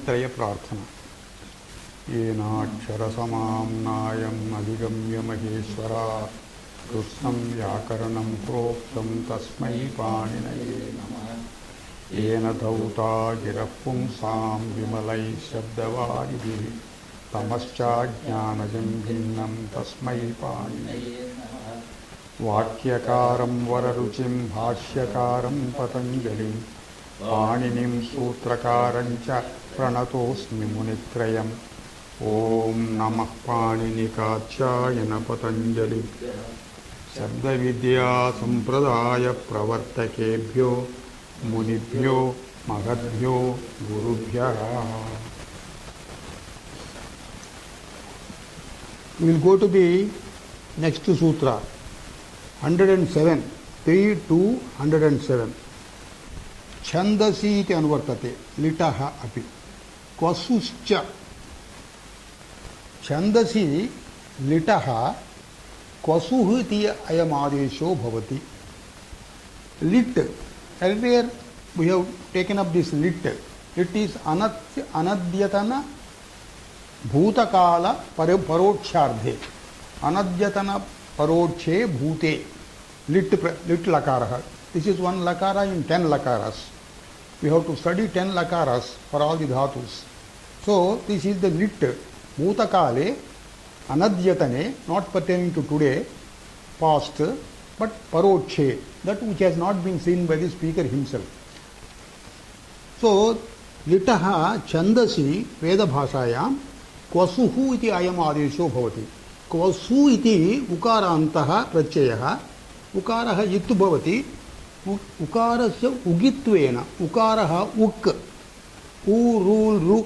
मुनित्रय प्रार्थना। येनाक्षरसमाम्नायम् अधिगम्य महेश्वरात् कृत्स्नं व्याकरणं प्रोक्तं तस्मै पाणिनये नमः। येन धौता गिरः पुंसां विमलैः शब्दवारिभिः तमश्चाज्ञानजं भिन्नं तस्मै पाणिनये नमः। वाक्यकारं वररुचिं भाष्यकारं पतञ्जलिं पाणिनिं सूत्रकारं च प्रणतोऽस्मि मुनित्रयम्। ॐ नमः पाणिनिकाचार्य पतञ्जलि शब्दविद्या संप्रदाय प्रवर्तकेभ्यो मुनिभ्यो महद्भ्यो गुरुभ्यः। We will go to the next sutra, 107, 3 to 107. छंदसी इति अनुवर्तते लिटः अपि क्वसुश्च। छंदसी लिटः क्वसुः इति अयम् आदेशो भवति। लिट्, earlier we have taken up this lit. It is अनद्यतन भूतकाल परोक्षार्धे, अनद्यतन परोक्षे भूते lit लकारः. This is one lakara in 10 lakaras. We have to study 10 lakaras for all the dhatus. So this is the lit. Bhutakale, anadyatane, not pertaining to today, past, but parokshe, that which has not been seen by the speaker himself. So litaha chandasi veda bhashayam क्वसुः इति अयम् आदेशो भवति। क्वसु इति उकारान्तः प्रत्ययः, उकारः इत् भवति। उकारस्य उगित्वेन, उकारः उक्, उ रूल् रु,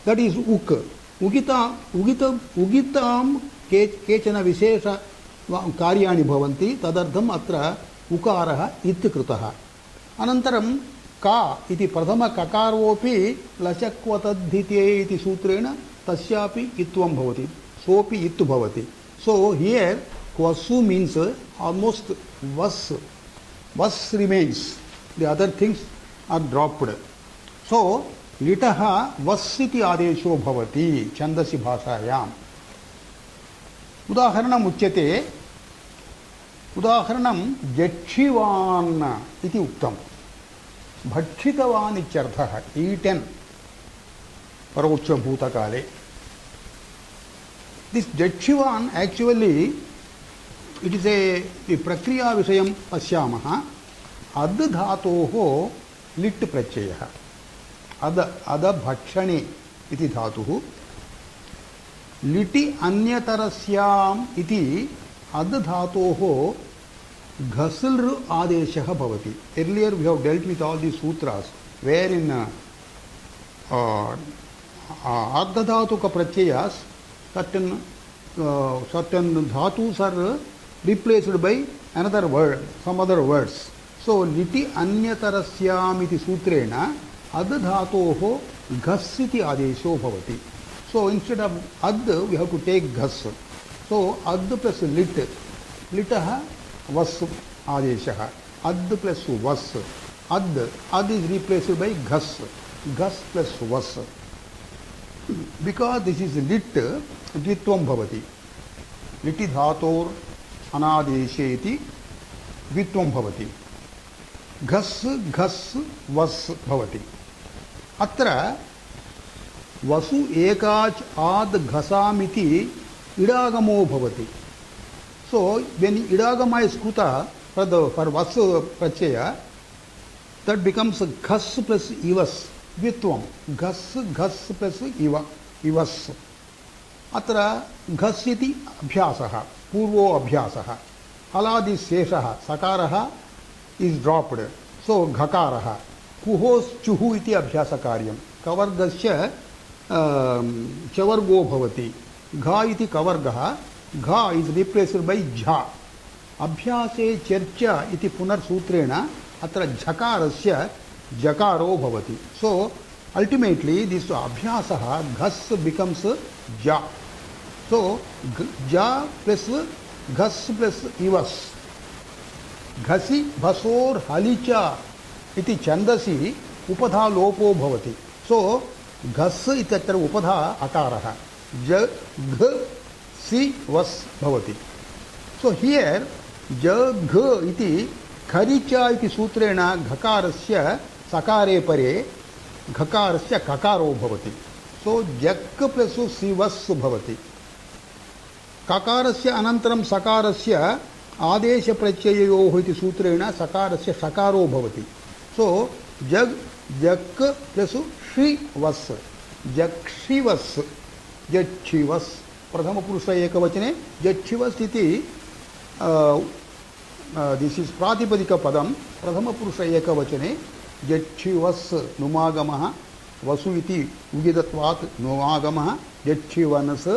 दट् इस् उक्। उगितां केचन विशेष कार्याणि भवन्ति, तदर्थम् अत्र उकारः इत् कृतः। अनन्तरं का इति प्रथम ककारोपि लचक्वतद्धिते इति सूत्रेण तस्यापि इत्वं भवति, सोपि इत् भवति। सो हियर क्वसु means almost was remains, the other things are dropped. So litah was इति आदेशो भवति छन्दसि भाषायाम्। उदाहरणम् उच्यते, उदाहरणं जक्षिवान् इति उक्तम्। भक्षितवान् इत्यर्थः, ईटेन् परोक्ष भूतकाले। दिस जक्षिवान् एक्चुअली इट इज ए प्रक्रिया विषयं पश्यामः। अद् धातोः लिट् प्रत्ययः, अद भक्षणे इति धातुः। लिटि अन्यतरस्याम् इति अद् धातोः घसल् आदेशः भवति। Earlier we have dealt with all these sutras wherein ardhadhatuka pratyayas, certain dhatus are replaced by another word, some other words. So liti anyatarasyam iti sutrena ad dhatoho ghas iti adesho bhavati. So instead of ad we have to take ghas. So ad plus lit, litah was adeshah, ad plus was, ad is replaced by ghas, ghas plus was. Because this is lit, dvitvam bhavati. Liti dhator anadeshe iti dvitvam bhavati. Ghas ghas was bhavati. Atra vasu ekach ad ghasam idagamo bhavati. So when idagama is kruta for vasu pratyaya, that becomes ghas plus ivas, vitvam. Ghas ghas plus ivas. Atra ghas iti abhyasah, purvo abhyasah. Haladi seshah, sakarah is dropped. So ghakarah. Kuhos chuhu iti abhyasa karyam. Kavargasya chavargo bhavati. Gha iti kavargaha. Gha is replaced by jha. Abhyase chercha iti punar sutrena atra jhakarasya jakaro bhavati. So ultimately this abhyasaha ghas becomes ja. So ja plus ghas plus ivas. Ghasi bhasor halicha iti chandasi upadha lopo bhavati. सो घस् इत्यत्र उपधा अकारः ज घ सि वस् भवति. So here ज घ इति खरिच इति सूत्रेण घकारस्य सकारे परे घकारस्य ककारो भवति. सो जक् प्लस् सिवस् भवति. ककारस्य अनन्तरं सकारस्य आदेशप्रत्यययोः इति सूत्रेण सकारस्य षकारो भवति. सो जग् जक् प्लस् श्रीवस् जक्षिवस् जक्षिवस् प्रथमपुरुष एकवचने जक्षिवस् इति दिस् इस् प्रातिपदिकपदं. प्रथमपुरुष एकवचने जक्षिवस् नुमागमः वसु इति उगितत्वात् नुमागमः जक्षिवनस्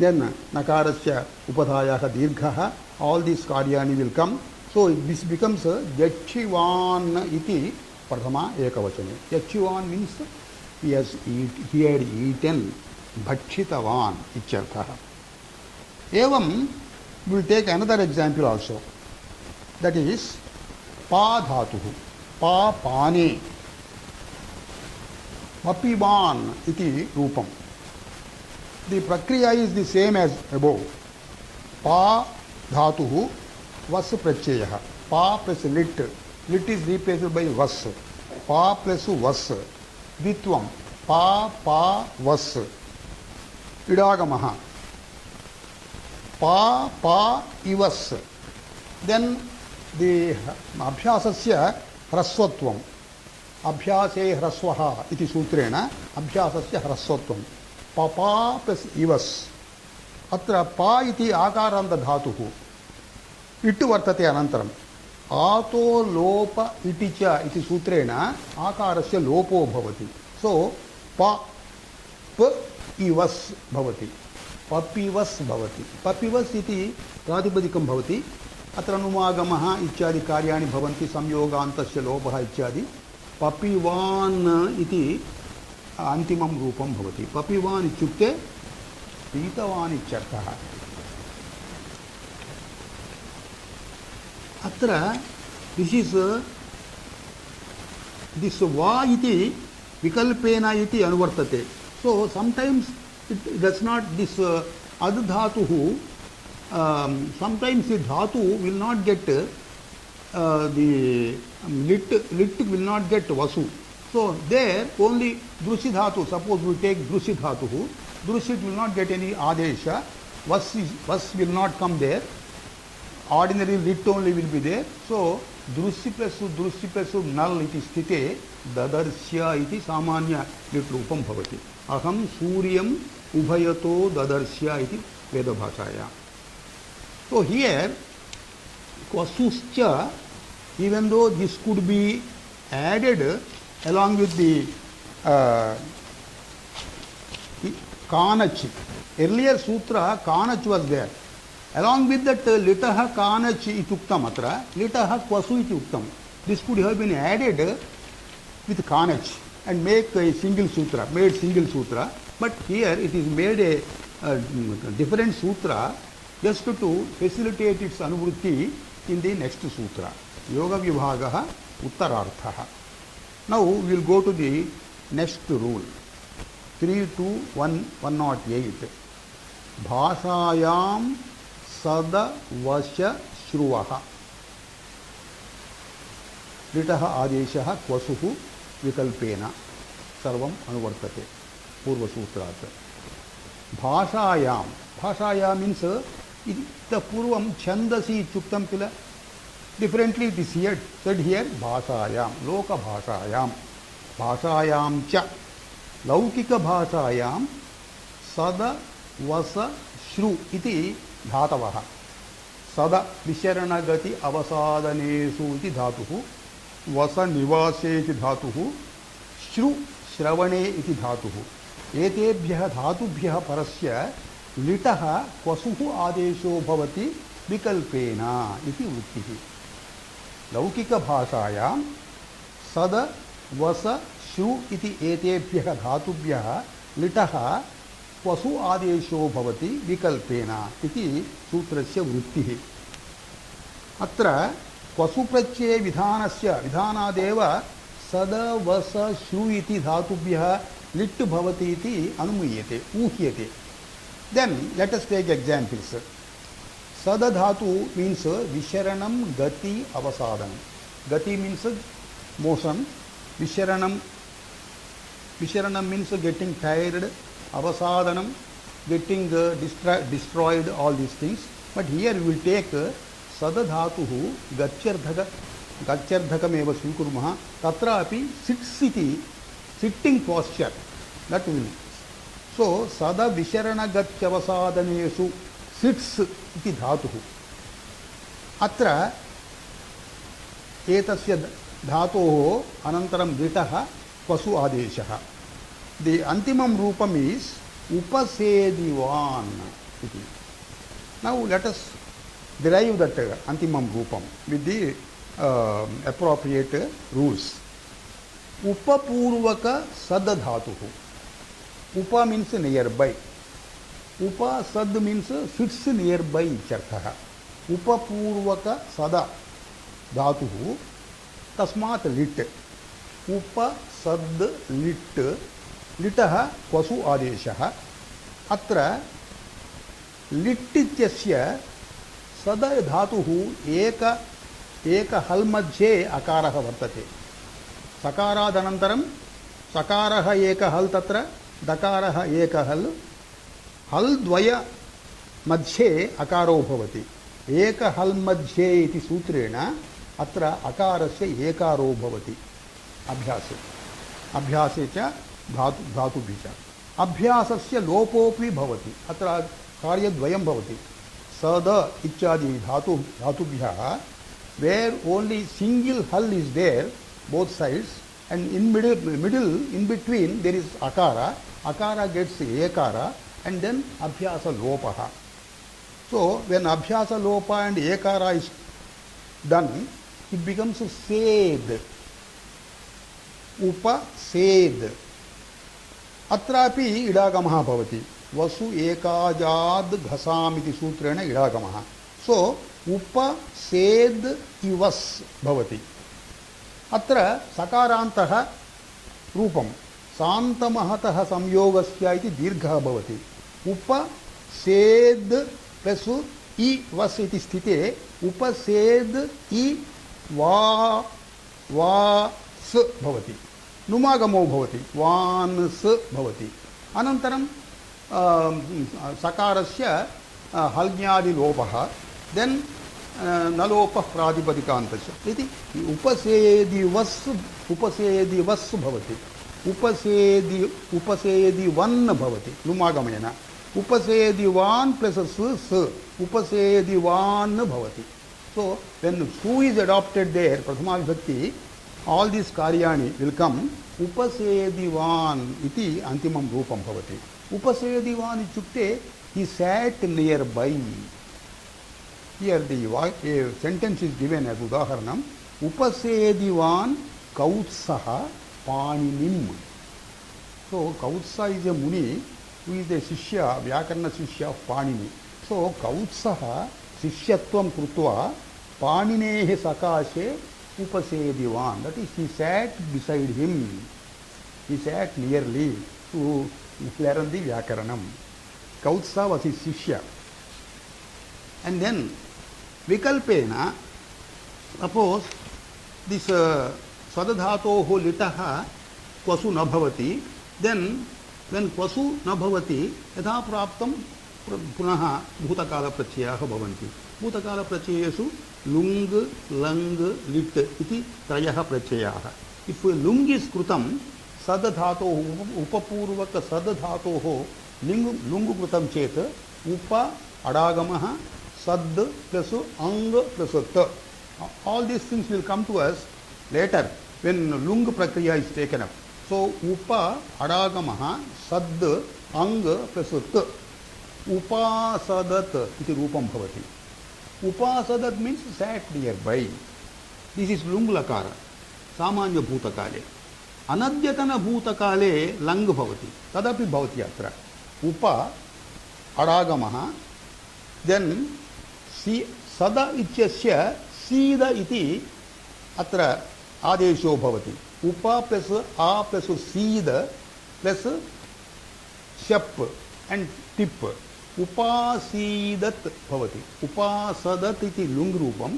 देन् नकारस्य उपधायाः दीर्घः. all these karyani will come. So this becomes jachchivan iti prathama ekavachane. Jachchivan means he had eaten bhakshitavan ityarthah. Evam we will take another example also, that is pa dhatuh pa pane papivan iti rupam. The prakriya is the same as above. Pa धातुः वस् प्रत्ययः पा plus लिट् लिट् is replaced by वस् पा plus वस् द्वित्वं पा पा वस् इडागमः पा पा इवस्. देन् दि अभ्यासस्य ह्रस्वत्वम् अभ्यासे ह्रस्वः इति सूत्रेण अभ्यासस्य ह्रस्वत्वं पपा प्लस इवस्. अत्र पा इति आकारान्त धातुः इट् वर्तते. अनन्तरम् आतो लोप इति च इति सूत्रेण आकारस्य लोपो भवति. सो प प इवस् भवति पपिवस् भवति. पपिवस् इति प्रातिपदिकं भवति. अत्र अनुमागमः इत्यादि कार्याणि भवन्ति. संयोगान्तस्य लोपः इत्यादि. पपिवान् इति अन्तिमं रूपं भवति. पपिवान् इत्युक्ते पीतवान् इत्यर्थः. अत्र दिस् इस् दिस् वा इति विकल्पेन इति अनुवर्तते. So sometimes it does not this अद् धातुः समटैम्स् दि धातु विल् नाट् गेट् दि लिट् विल् नाट् गेट् वसु. सो देर् ओन्ली दृशि धातु. सपोज वी टेक् दृशि धातुः. Drushit will not get any adesha. Was will not come there. Ordinary lit only will be there. So drushi plus null iti sthite dadarsya iti samanya lit rupam bhavati. Aham suryam ubhayato dadarsya iti veda bhashaya. So here kwasuscha, even though this could be added along with the Kanach. Earlier sutra Kanach was there. Along with that litaha Kanach ituktam atra, litaha kwasu ituktam. This could have been added with Kanach and make a single sutra, made single sutra. But here it is made a different sutra just to facilitate its anuvrutti in the next sutra. Yoga vibhagaha uttararthaha. Now we will go to the next rule. 32108 भाषायां सदवश श्रुवः लिटः आदेशः क्वसुः विकल्पेन सर्वम् अनुवर्तते पूर्वसूत्रात्. भाषायां means इतः पूर्वं छन्दसि इत्युक्तं किल. Differently it is said here भाषायां लोकभाषायां भाषायां च लौकिकभाषायां सद वस श्रु इति धातवः. सद विशरणगति अवसादनेषु इति धातुः, वस निवासे इति धातुः, श्रु श्रवणे इति धातुः. एतेभ्यः धातुभ्यः परस्य लिटः क्वसुः आदेशो भवति विकल्पेन इति वृत्तिः. लौकिकभाषायां सद वस श्रु इति एतेभ्यः धातुभ्यः लिटः क्वसु आदेशो भवति विकल्पेन इति सूत्रस्य वृत्तिः. अत्र क्वसु प्रत्यये विधानादेव सद वस शु इति धातुभ्यः लिट् भवति इति अनुमीयते ऊह्यते. देन् लेट् अस् टेक् एक्साम्पल्स्. सद धातु मीन्स् विशरणं गति अवसादनं. गति मीन्स् मोशन्. विशरणं मीन्स् गेटिंग टायर्ड. अवसादनं getting destroyed, all these things. But here we will take sad dhatuh gachyardhakam स्वीकुर्मः. तत्रापि sits iti sitting posture that will. So sada visharana gachyavasadanyesu sits iti dhatuh. अत्र एतस्य धातोः अनन्तरं लिटः क्वसु आदेशः. The antimam रूपम् is upasedhivan iti. Now let us derive that antimam roopam with the appropriate rules. Upapurvaka sad dhatuh. Upa means nearby. Upa sad means sits nearby ityarthah. Upapurvaka sada dhatuh tasmat lit. Upa sad lit. लिटः क्वसु आदेशः. अत्र लिट् इत्यस्य सद धातुः एक हल् मध्ये अकारः वर्तते. सकारादनन्तरं सकारः एक हल्, तत्र दकारः एक हल्. हल् द्वय मध्ये अकारो भवति. एक हल् मध्ये इति सूत्रेण अत्र अकारस्य एकारो भवति अभ्यासे च धातुभिः च. अभ्यासस्य लोपोऽपि भवति. अत्र कार्यद्वयं भवति. सद इत्यादि धातुभ्यः where only single hull is there both sides, and in middle in between there is akara. Akara gets ekara, and then abhyasa lopah. So when abhyasa lopa and ekara is done, it becomes sed. Upased. अत्रापि इडागमः भवति. वसु एकाजाद् घसामिति सूत्रेण इडागमः. सो उपसेद् इवस् भवति. अत्र सकारान्तः रूपं सान्तमहतः संयोगस्य इति दीर्घः भवति. उपसेद् plus इ वस् इति स्थिते उपसेद् इ वास् भवति. नुमागमो भवति. वान्स् भवति. अनन्तरं सकारस्य हल्ज्ञादिलोपः. देन् नलोपः प्रातिपदिकान्तस्य इति उपसेदिवस् भवति. उपसेदिवन् भवति नुमागमेन. उपसेदिवान् प्लस् स उपसेदिवान् भवति. सो वेन् सु इस् अडाप्टेड् देर् प्रथमा विभक्ति, all these karyani will come. Upasedivan iti antimam roopam bhavati. Upasedivan ityukte he sat nearby. Here the sentence is given as udaharanam. Upasedivan kautsaha paninim. So Kautsa is a muni who is a shishya, Vyakarana shishya of Panini. So Kautsaha shishyatvam krutva Paninehe sakashe Upasedivan. That is, he sat beside him. He sat nearly to learn the Vyakaranam. Kautsa was his shishya. And then Vikalpena, suppose this Sadadhatoho litaha Kwasu na bhavati, then when Kwasu na bhavati, yatha praptam punaha bhutakala prachayaha bhavanti. Bhutakala prachayesu lung, lang, lit iti trayaha prachayaha. If lung is krutam, sadadhatoho, upapurvaka sadadhatoho, lungu krutam chet, upa adagamaha, sad plus ang plus ta. All these things will come to us later when lung prakriya is taken up. So upa adagamaha sad ang plus ta. Upasadat iti rupam bhavati. Upasadat means sat nearby. This is lung lakara. Samanya bhutakale. Anadyatana bhutakale lang bhavati. Tadapi bhavati atra. Upa adagamaha. Then sada ityasya sida iti atra adesho bhavati. उप plus आ plus सीद plus शप and tip उपासीदत् भवति। उपासदत् इति लुङ् रूपम्,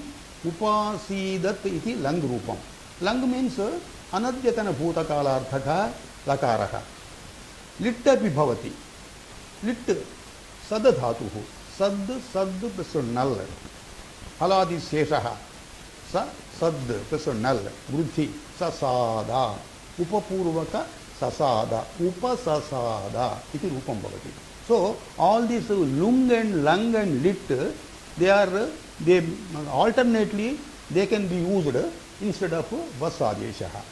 उपासीदत् इति लङ् रूपम्। लङ् means अनद्यतनभूतकालार्थकः लकारः। लिट् अपि भवति। लिट् सद् धातुः, सद् सद् प्लस् नल्, हलादिशेषः स सद् प्लस् नल्, वृद्धि ससाद, उपपूर्वक ससाद, उपससाद इति रूपं भवति। So all these lung and lung and lit, they alternately they can be used instead of vas adeshah.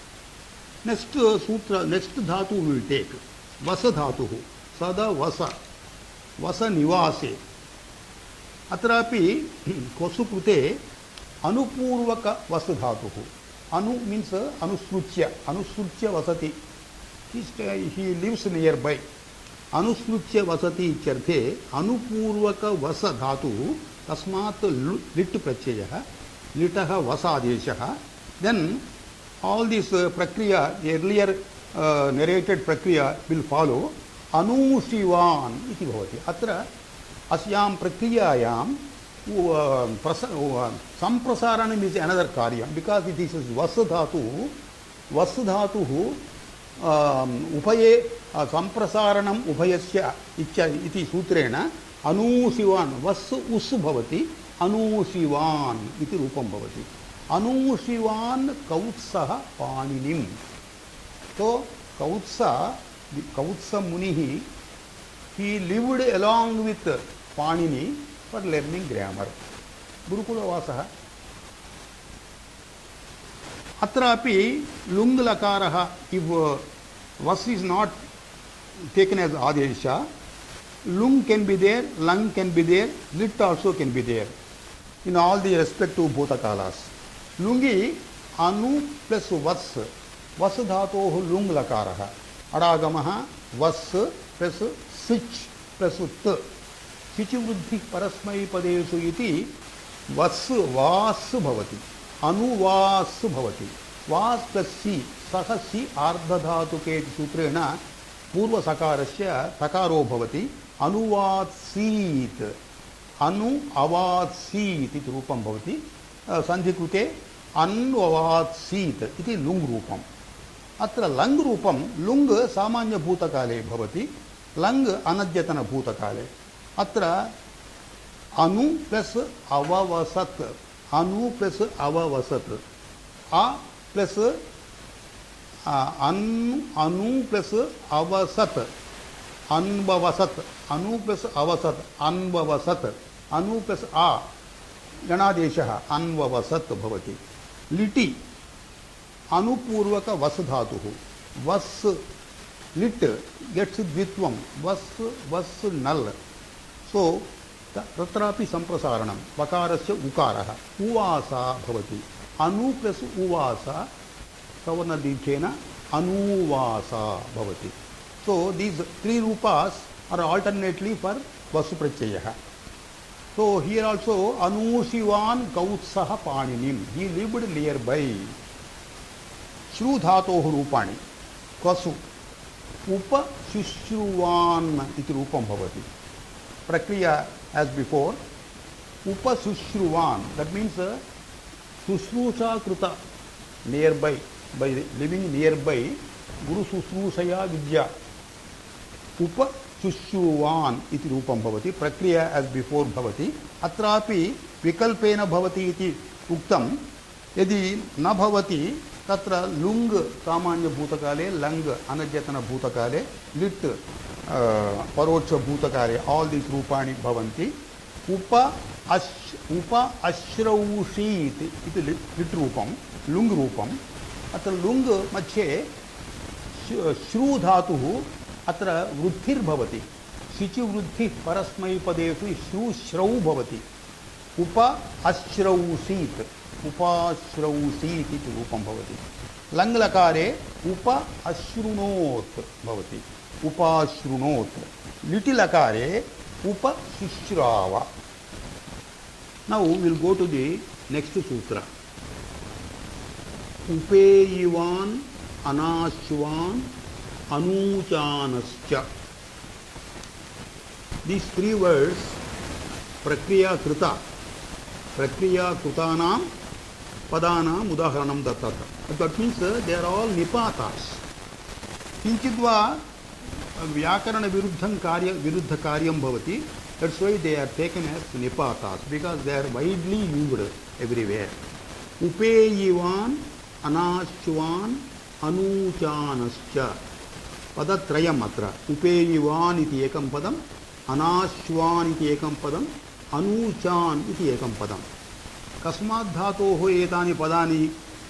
Next sutra, next dhatu we will take vasa dhatu, sada vasa, vasa nivase. Atrapi kosu krute anupurvaka vasa dhatu. Anu means anusruchya, anusruchya vasati. He lives nearby. अनुस्मृत्य वसति इत्यर्थे अनुपूर्वक वस धातु तस्मात् लिट् प्रत्ययः, लिटः वस आदेशः। Then all this प्रक्रिया, earlier narrated प्रक्रिया will follow। अनुशिवान् इति भवति। अत्र अस्यां प्रक्रियायां संप्रसारणम् इस् अनदर कार्यं, बिकास् इट इस् वस धातु, वस धातुः उभये संप्रसारणम् उभयस्य इति सूत्रेण अनूशिवान् वस् उस् भवति, अनूशिवान् इति रूपं भवति। अनूशिवान् कौत्सः पाणिनिम्। तो कौत्स मुनिः, he lived along with Panini for learning grammar. गुरुकुलवासः। अत्रापि लुङ् लकारः, if vas is not taken as adesha, lung can be there, lung can be there, lit also can be there in all the respective bhutakalas. Lungi anu plus vas, vas dhatoh lung lakarah, adagamah vas plus sich plus t, sich vruddhi parasmai padesu iti vas vas bhavati, अनुवास् भवति। Was plus सि, सः सि आर्धधातुके इति सूत्रेण पूर्वसकारस्य सकारो भवति। अनुवात्सीत्, अनु अवात्सीत् इति रूपं भवति। सन्धिकृते अन्ववात्सीत् इति लुङ् रूपम्। अत्र लङ् रूपं, लुङ् सामान्यभूतकाले भवति, लङ् अनद्यतनभूतकाले। अत्र अनु प्लस् अववसत्, अनु प्लस अववसत्, अ प्लस अनु प्लस अवसत्, अन्ववसत्, अनु प्लस अवसत्, अन्ववसत्, अनु प्लस आ गणादेशः अन्ववसत् भवति। लिटि अनुपूर्वक वस् धातुः, वस् लिट् गेट्स् द्वित्वं, वस् वस् नल्। सो तत्रापि संप्रसारणं, वकारस्य उकारः उवासा भवति। अनु प्लस् उवासा सवर्णदीर्घेन अनुवासा भवति। सो दीस् थ्री रूपास् आर् आल्टर्नेट्लि फॉर वसु प्रत्ययः। सो हियर आल्सो अनुशिवान् कौत्सः पाणिनिम्, ही लिव्ड नियर बै। श्रु धातोः रूपाणि क्वसु, उपशुश्रुवान् इति रूपं भवति। प्रक्रिया as before, upasushruvan, that means sushrusha kruta, nearby, by living nearby, guru sushrusaya vidya, upasushruvan iti rupam bhavati, prakriya as before bhavati. Atrapi vikalpena bhavati iti uktam, यदि न भवति तत्र लुङ् सामान्य भूतकाले, लङ् अनद्यतन भूतकाले, लिट् परोक्ष भूतकाले, all these रूपाणि भवन्ति। उप अश्रौषीत् इति लिट् रूपं, लुङ् रूपम्। अत्र लुङ् मध्ये श्रु धातुः अत्र वृद्धिर्भवति। शिचि वृद्धिः परस्मैपदेषु श्रु श्रौ भवति। उप अश्रौषीत्, उपाश्रौषीत् इति रूपं भवति। लङ् लकारे उप अश्रुणोत् भवति, उपाश्रुणोत्। लिटि लकारे उपशुश्राव। Now we will go to the next sutra. उपेयिवान् अनाश्वान् अनूचानश्च. These three words, prakriya krita, prakriya krutaनां पदानाम् उदाहरणं दत्तः. That means they are all nipatas. किंचिद्वा व्याकरण विरुद्ध कार्यं भवति. That's why they are taken as nipatas, because they are widely used everywhere. उपेयिवान् अनाश्वान् अनूचानश्च. पदत्रयम् अत्र. उपेयिवान् इति एकं पदम्, अनाश्वान् इति एकं पदम्, अनूचान् इति एकं पदम्. कस्मात् धातोः एतानि पदानि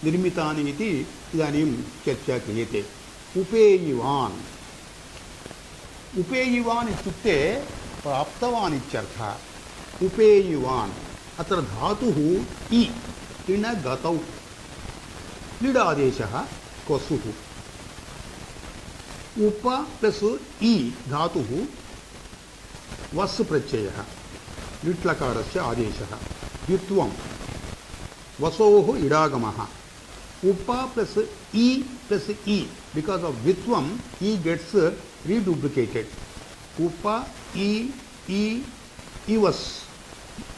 निर्मितानि इति इदानीं चर्चा क्रियते. उपेयिवान्. उपेयिवान् इत्युक्ते प्राप्तवान् इत्यर्थः. उपेयिवान्. अत्र धातुः इ, इण गतौ. लिडादेशः क्वसुः. उप प्लस इ धातुः वस् प्रत्ययः, लिट्लकारस्य आदेशः. द्वित्वं वसोः इडागमः. उप प्लस इ, because of vitvam, e gets reduplicated. Upa, ivas.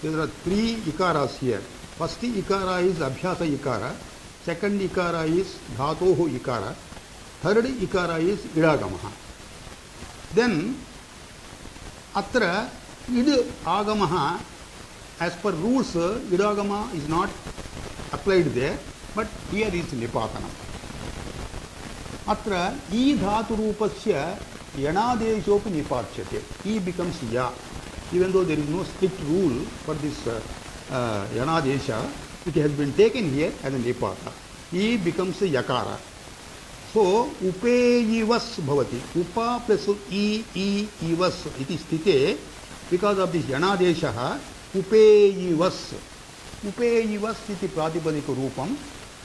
There are three ikaras here. First ikara is abhyasa ikara, second ikara is dhatoho ikara, third ikara is idagamaha. Then atra id agamaha, as per rules idagama is not applied there, but here is nipatanam. Atra I dhatu rupasya yanadeeshopi nipachyate. I becomes ya. Even though there is no strict rule for this yanadesha, it has been taken here as a nipata. I becomes a yakara. So upeyivas bhavati. Upa plus ivas iti sthite. Because of this yanadesha, upeyivas. Upeyivas iti pratipadika rupam.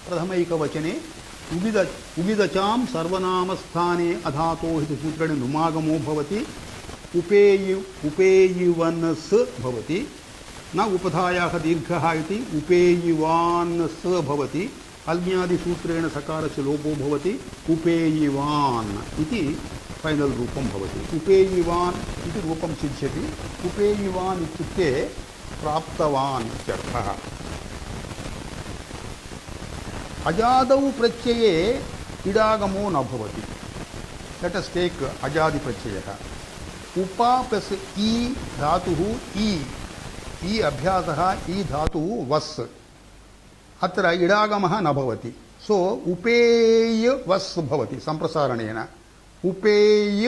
Pradhamaika vachane उगिदचाम सर्वनामस्थाने अधातो इति सूत्रेण नुमागमो भवति. उपेयिवनस् भवति. न उपधायाः दीर्घः इति उपेयिवानस् भवति. अल्ङ्यादि सूत्रेण सकारस्य लोपो भवति. उपेयिवान् इति फाइनल रूपं भवति. उपेयिवान् इति रूपं सिद्ध्यति. उपेयिवान् इत्युक्ते प्राप्तवान् इत्यर्थः. अजादौ प्रत्यये इडागमो न भवति. लेट अस टेक अजादि प्रत्ययः. उपा प्लस ई धातुः ई अभ्यासः ई धातुः वस्. अत्र इडागमः न भवति. सो उपेय वस् भवति संप्रसारणेन. उपेय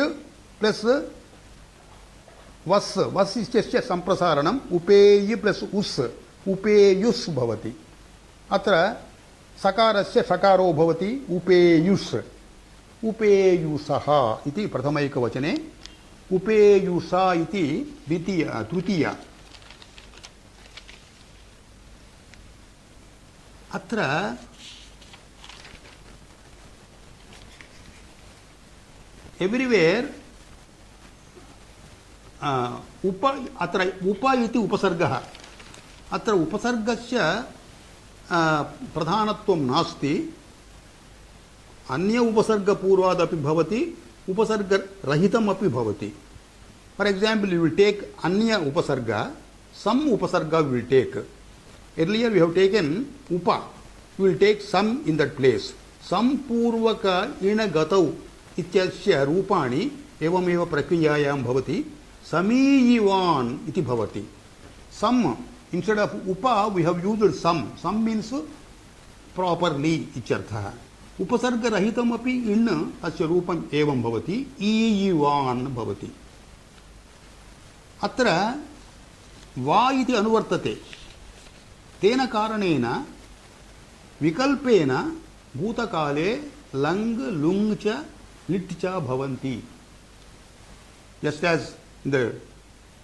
प्लस वस्, वस् इत्यस्य संप्रसारणम् उपेय प्लस उस्, उपेयुस् भवति. अत्र सकारस्य सकारो भवति उपेयुस्. उपेयुसः इति प्रथमैकवचने, उपेयुषा इति तृतीया. अत्र एवरीवेयर उप, अत्र उप इति उपसर्गः. अत्र उपसर्गस्य प्रधानत्वं नास्ति. अन्य उपसर्गपूर्वादपि भवति, उपसर्गरहितम् अपि भवति. For example, you will take अन्य उपसर्ग, सम उपसर्ग will take. Earlier we have taken upa, you will take some in that place. Some पूर्वक इन गतौ इत्यस्य रूपाणि एवमेव प्रक्रियायां भवति. समीयिवान् इति भवति. Some, instead of upa we have used some. Some means properly इत्यर्थः. उपसर्गरहितमपि इन अस्य रूपम् एवं भवति. ईयिवान् भवति. अत्र वा इति अनुवर्तते. तेन कारणेन विकल्पेन भूतकाले लंग लुंग च लिट् च भवन्ति. Just as in the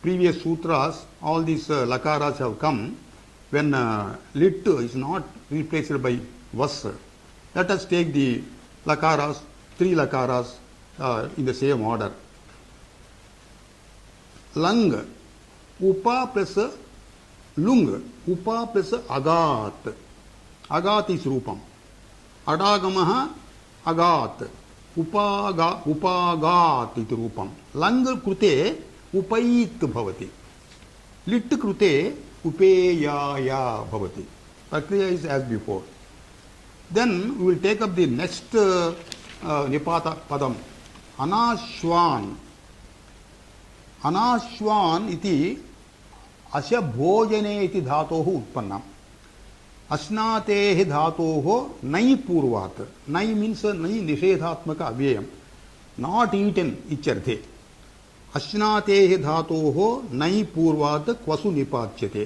previous sutras, all these lakaras have come when lit is not replaced by vas. Let us take the lakaras, three lakaras in the same order. Lang, upa plus lung, upa plus agat. Agat is rupam. Adagamaha अगात् उपागात् इति रूपं लङ् कृते उपैत् भवति लिट् कृते उपेयाया भवति प्रक्रिया is as before then we will take up the next निपात पदम अनाश्वान् अनाश्वान् इति अस्य भोजने इति धातोः उत्पन्नम् अश्नातेः धातोः नै पूर्वात् नै मीन्स नै निषेधात्मक अव्ययम् नॉट ईटन इत्यर्थे अश्नातेः धातोः नै पूर्वात् क्वसु निपाच्यते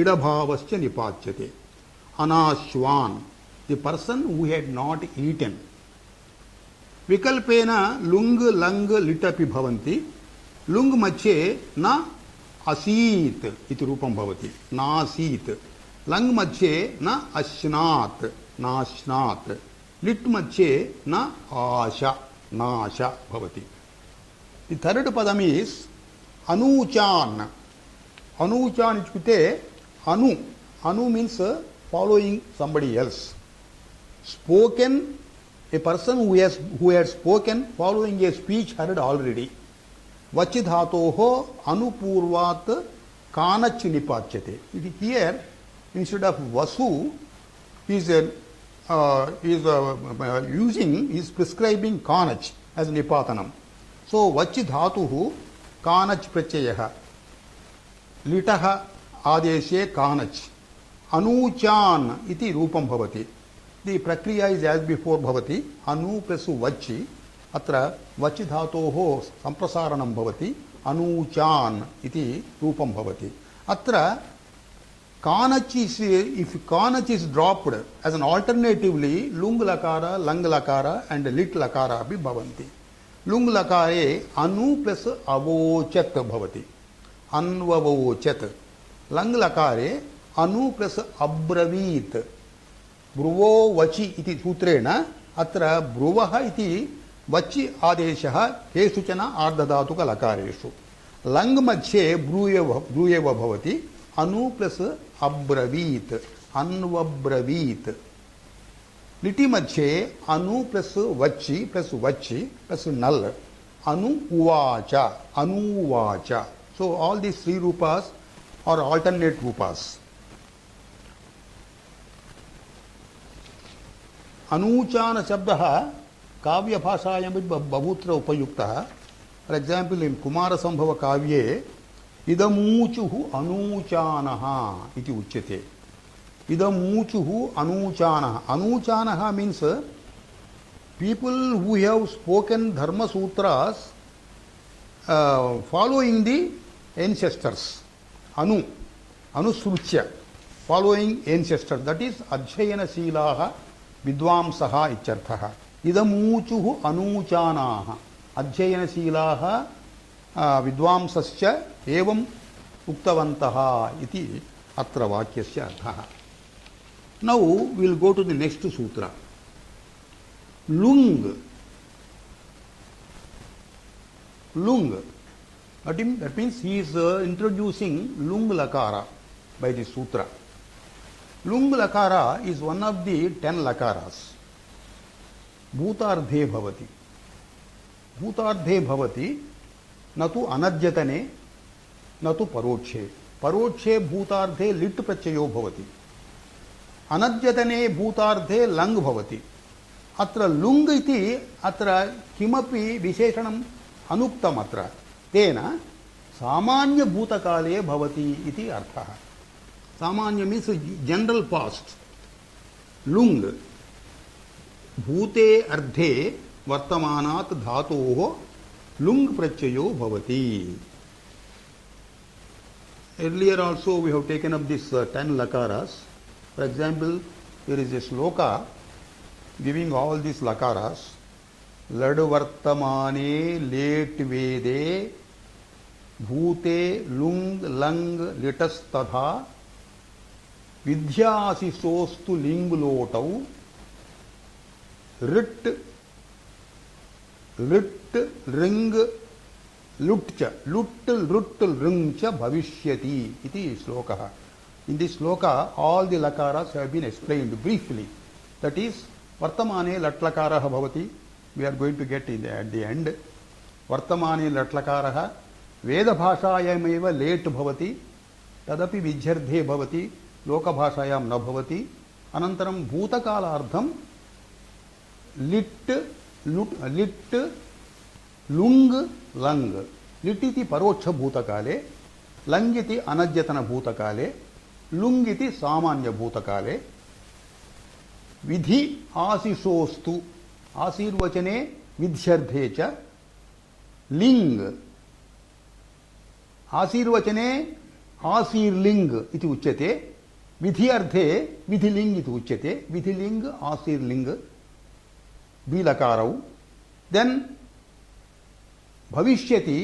इडभावश्च निपाच्यते अनाश्वान् the person who had not eaten विकल्पेन लुङ् लङ् लिट् अपि भवन्ति लुङ् मध्ये न असीत् इति रूपं भवति नासीत् लङ् मध्ये न अश्नात् नाश्नात् लिट् मध्ये न आश नाश भवति The third padam is anuchan. Anuchan ichkute anu. Anu means following somebody else. Spoken, a person who has spoken following a speech heard already. Vachidhatoho anupurvat kanach nipachyate. Here, instead of vasu, he is prescribing kanach as nipatanam. So, vachi dhatuhu kanach pratyayah. Litaha adeshe kanach. Anuchan iti rupam bhavati. The prakriya is as before bhavati. Anu prasu vachi. Atra vachi dhatoho samprasaranam bhavati. Anuchan iti rupam bhavati. Atra kanach is, if kanach is dropped as an alternatively, lung lakara, lang lakara and lit lakara bhi bhavanti. लुङ् लकारे Anu plus अवोचत् भवति अन्ववोचत् लङ् लकारे अनु plus अब्रवीत् ब्रुवो वचि इति सूत्रेण अत्र ब्रुवः इति वचि आदेशः केषुचन आर्धधातुक लकारेषु लङ् मध्ये ब्रूयव भवति अनु प्लस अब्रवीत् अन्वब्रवीत् लिटि मध्ये अनु प्लस वच्चि प्लस नल अनु उवाच अनुवाच. So all these three rupas are alternate rupas. Anuchana शब्दः काव्य भाषायां बहुत्र उपयुक्तः. For example, in कुमार संभव काव्ये इदमूचुः अनूचानः इति उच्यते. Idamuchuhu anuchanaha. Anuchanaha means people who have spoken dharma sutras following the ancestors. Anusruchya. Following ancestors. That is adhyayana silaha vidvamsaha ityarthaha. Idamuchuhu anuchanaha. Adhyayana silaha vidvamsascha evam uktavantaha iti atra vakyasya arthaha. Now we will go to the next sutra. Lung. Lung. That means he is introducing lung lakara by this sutra. Lung lakara is one of the 10 lakaras. Bhutardhe bhavati. Bhutardhe bhavati natu anadjatane natu parokshe. Parokshe bhutardhe lit prachayo bhavati. अनद्यतने भूतार्थे लङ् भवति. अत्र लुङ् इति अत्र किमपि विशेषणम् अनुक्तम्. अत्र तेन सामान्य भूतकाले भवति इति अर्थः. सामान्य मीन्स् जनरल पास्ट. लुङ् भूते अर्धे वर्तमानात् धातोः लुङ् प्रत्ययो भवति. Earlier also we have taken up this 10 lakaras. For example, there is a sloka giving all these lakaras. Lad vartamane let vede bhute lung lang litas tadha vidyasi sostu ling lotau rit ring lutcha ringcha bhavishyati iti sloka. In this sloka, all the lakaras have been explained briefly. That is, वर्तमाने लट्लकारः भवति. We are going to get at the end. वर्तमाने लट्लकारः वेदभाषायामेव लेट् भवति, तदपि विध्यर्थे भवति, लोकभाषायां न भवति. अनन्तरं भूतकालार्थं लिट् लुङ् लङ्. लिट् इति परोक्षभूतकाले, लङ् इति अनद्यतनभूतकाले, लुङ् इति सामान्यभूतकाले. विधि आशिषोस्तु आशीर्वचने विध्यर्थे च लिङ्. आशीर्वचने आशीर्लिङ् इति उच्यते, विधि अर्थे विधिलिङ् इति उच्यते. विधिलिङ् आशीर्लिङ् द्विलकारौ. देन् भविष्यति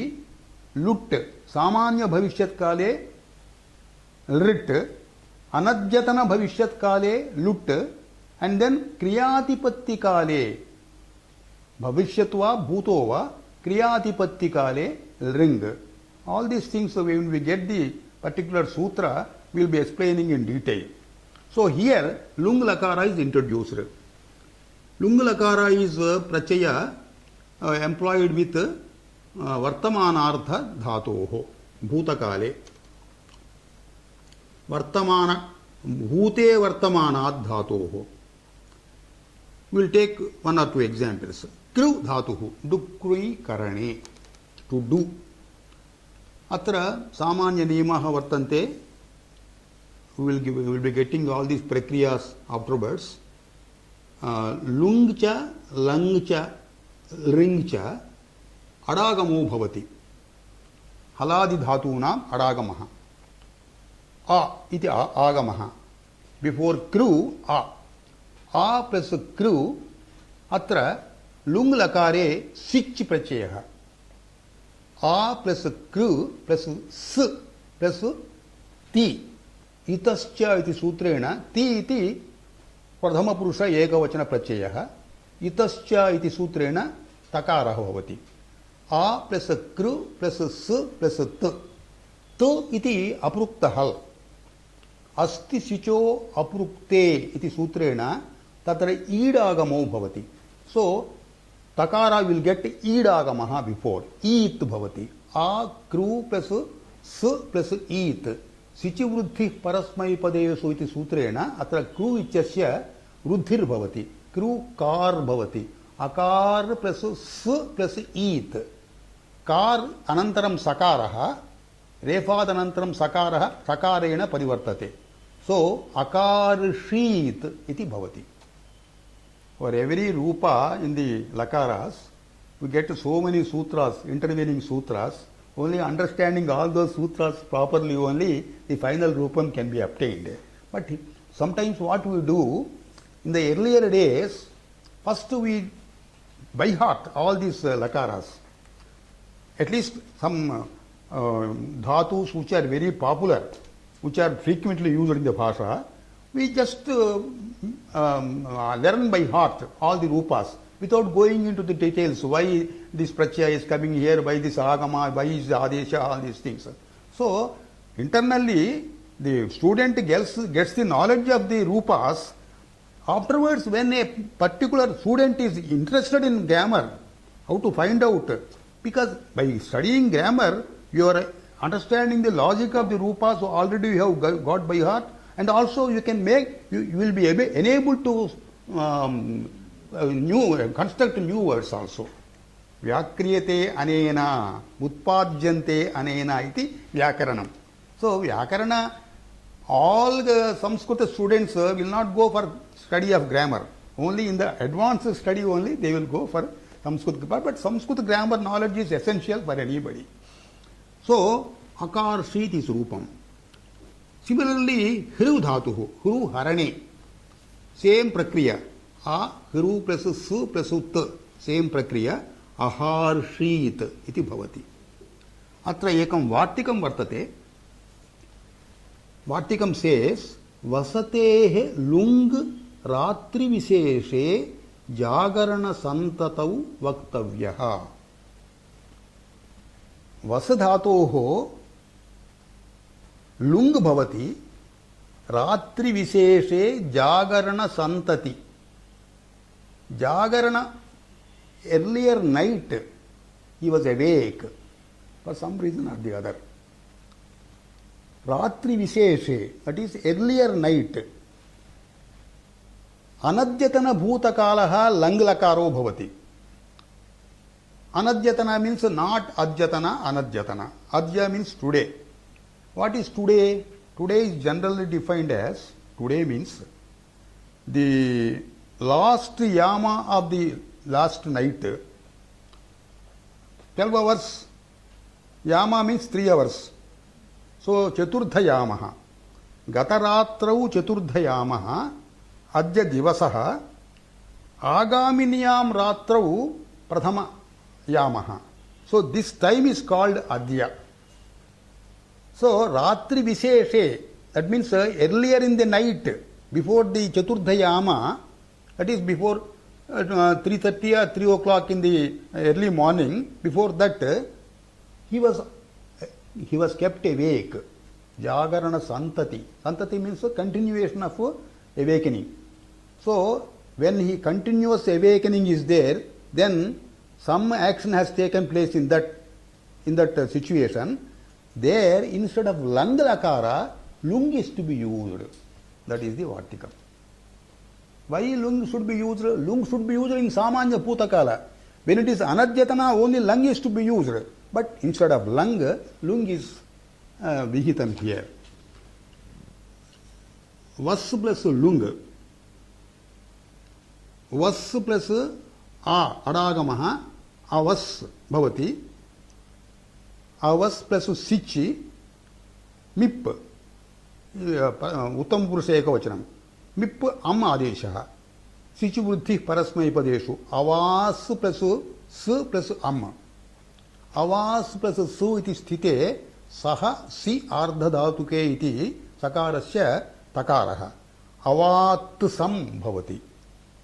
लुट् सामान्य भविष्यत्काले लृट्, अनद्यतन भविष्यत्काले लुट्, and then क्रियातिपत्ति काले भविष्यत् वा भूतो वा क्रियातिपत्ति काले लृङ्. All these things, when we get the particular sutra, we will be explaining in detail. So here lung lakara is introduced. Lung lakara is prachaya employed with vartamanartha dhatoho bhutakale. Vartamana bhute vartamanat dhatoho. We will take one or two examples. Kru dhatuhu dukrui karane, to do. Atra samanya niyamaha vartante. We will be getting all these prakriyas afterwards. Lung cha, lang cha, ring cha, adagamo bhavati. Haladi dhatunam adagamaha. A iti agamaha. Before kru, a. A plus kru, atra lung lakare sich prachayaha. A plus kru plus s plus ti. Itascha iti sutrena ti iti प्रथम पुरुष एकवचन प्रत्ययः. इतश्च इति सूत्रेण तकारः भवति. आ plus कृ plus स plus त. त इति अपृक्त हल्. अस्ति सिचो अपृक्ते इति सूत्रेण तत्र ईडागमो भवति. सो तकारा विल गेट ईडागमः बिफोर. ईत् भवति. आ कृ प्लस स प्लस ईत्. सिचि वृद्धि परस्मैपदेषु इति सूत्रेण अत्र कृ इत्यस्य वृद्धिर्भवति. कृ कार् भवति. अकार प्लस स प्लस ईत्. कार् अनन्तरं सकारः, रेफादनन्तरं सकारः सकारेण परिवर्तते. सो अकारशीत् इति भवति. For every rupa in the lakaras, we get so many sutras, intervening sutras. Only understanding all those sutras properly, only the final rupam can be obtained. But sometimes what we do, in the earlier days, first we by heart all these lakaras. At least some dhatus which are very popular, which are frequently used in the bhasha, we just learn by heart all the rupas without going into the details. Why this pratyaya is coming here, why this agama, why is the adesha, all these things. So internally the student gets the knowledge of the rupas. Afterwards, when a particular student is interested in grammar, how to find out? Because by studying grammar, you are understanding the logic of the rupas already you have got by heart, and also you can make, you will be enabled to construct new words also. Vyakriyate anena, utpadyante anena iti vyakaranam. So vyakarana, all the Sanskrit students will not go for study of grammar. Only in the advanced study only they will go for Sanskrit. But Sanskrit grammar knowledge is essential for anybody. So akar sheet is rupam. Similarly, hru dhatuhu, hru harane, same prakriya. A hru plus su plus ut, same prakriya. Aharshit iti bhavati. Atra ekam vartikam vartate. Vartikam says vasatehe lung ratri visheshe jagarana santatau vaktavyaha. Vasadhatoho lung bhavati ratri visheshe jagarana santati. Jagarana, earlier night, he was awake for some reason or the other. Ratri Visheshe, that is earlier night. Anadyatana Bhutakalaha Langlakaro Bhavati. Anadyatana means not Adyatana, Anadyatana. Adya means today. What is today? Today is generally defined as, today means the last yama of the last night. 12 hours. Yama means 3 hours. So, Chaturdha Yamaha. Gataratrau Chaturdha Yamaha. Adya Divasaha. Agaminiyam Ratrau Prathama Yamaha. So, this time is called Adya. So, Ratri Visheshe, that means earlier in the night, before the Chaturdha Yama, that is before 3:30 or 3 o'clock in the early morning, before that, he was kept awake. Jagarana Santati. Santati means a continuation of awakening. So, when he continuous awakening is there, then some action has taken place in that situation. There, instead of lang lakara, lung is to be used. That is the Vartikam. Why lung should be used? Lung should be used in Samanya Putakala. When it is Anadyatana, only lung is to be used. But instead of lung is vihitam here. Vas plus lung. Vas plus a, adagamaha, avas bhavati. Avas plus sichi, mip. Uttam purusha ekavachanam. Mip am adeshaha. Sichi vruddhi parasmai padeshu. Avas plus s plus am. Avas plus su iti sthite saha si ardha dhatuke iti sakarasya takaraha. Avat sam bhavati.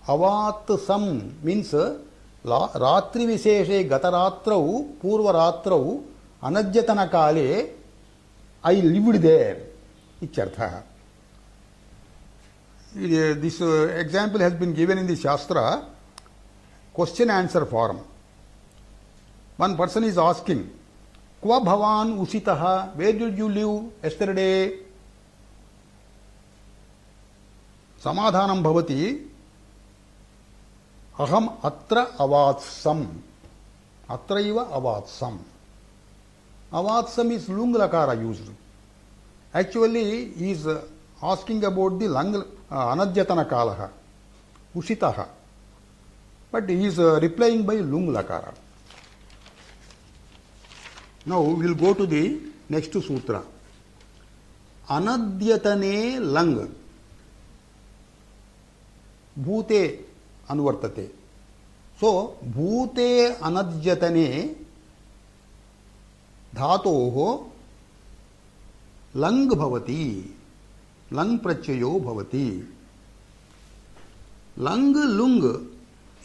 Avat sam means ratri visheshe gataratrau purva ratrau Anadyatana kale I lived there. Ichartha. This example has been given in the Shastra, question answer form. One person is asking, Kva bhavan usitaha, where did you live yesterday? Samadhanam bhavati, aham atra avatsam. Atraiva avatsam. Avatsam is lung lakara used. Actually, he is asking about the anadyatana kalaha, usitaha. But he is replying by lung lakara. Now, we will go to the next sutra. Anadyatane lang. Bhute anuvartate. So, bhute anadyatane धातोः lung भवति lung प्रत्ययो भवति lung लुंग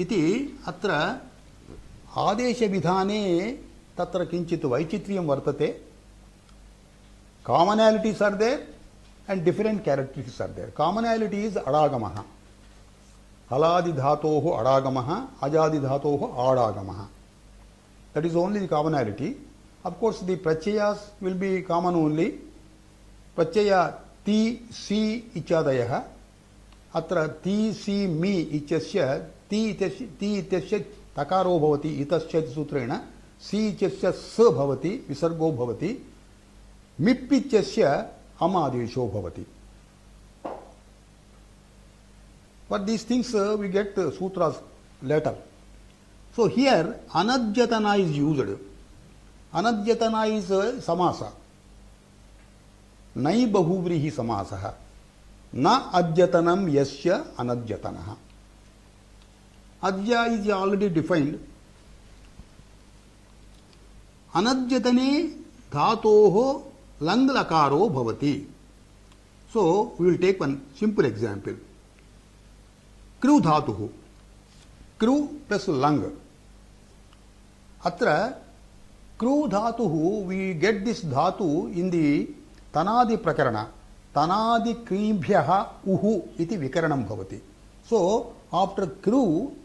इति अत्र आदेश विधाने तत्र किंचित वैचित्र्यं वर्तते commonalities are there and different characteristics are there. Commonality is अडागमः हलादि धातोः अडागमः अजादि धातोः आडागमः. That is only the commonality. Of course, the prachayas will be common only. Prachaya ti, si, ichadayah. Atra ti, si, mi, ichasya, ti itasya takaro bhavati, itasya sutrena, si ichasya sa bhavati, visargo bhavati, mip ichasya amadesho bhavati. But these things we get sutras later. So here, anadyatana is used. Anadyatana is samasa. Nai bahuvrihi samasaha. Na adyatanam yasya anadyatanaha. Adya is already defined. Anadyatane dhatoho langlakaro bhavati. So, we will take one simple example. Kru dhatuhu. Kru plus lang. Atra Kru dhatuhu, we get this dhatu in the Tanadi Prakarana. Tanadi kribhyaha uhu iti vikaranam bhavati. So, after kru,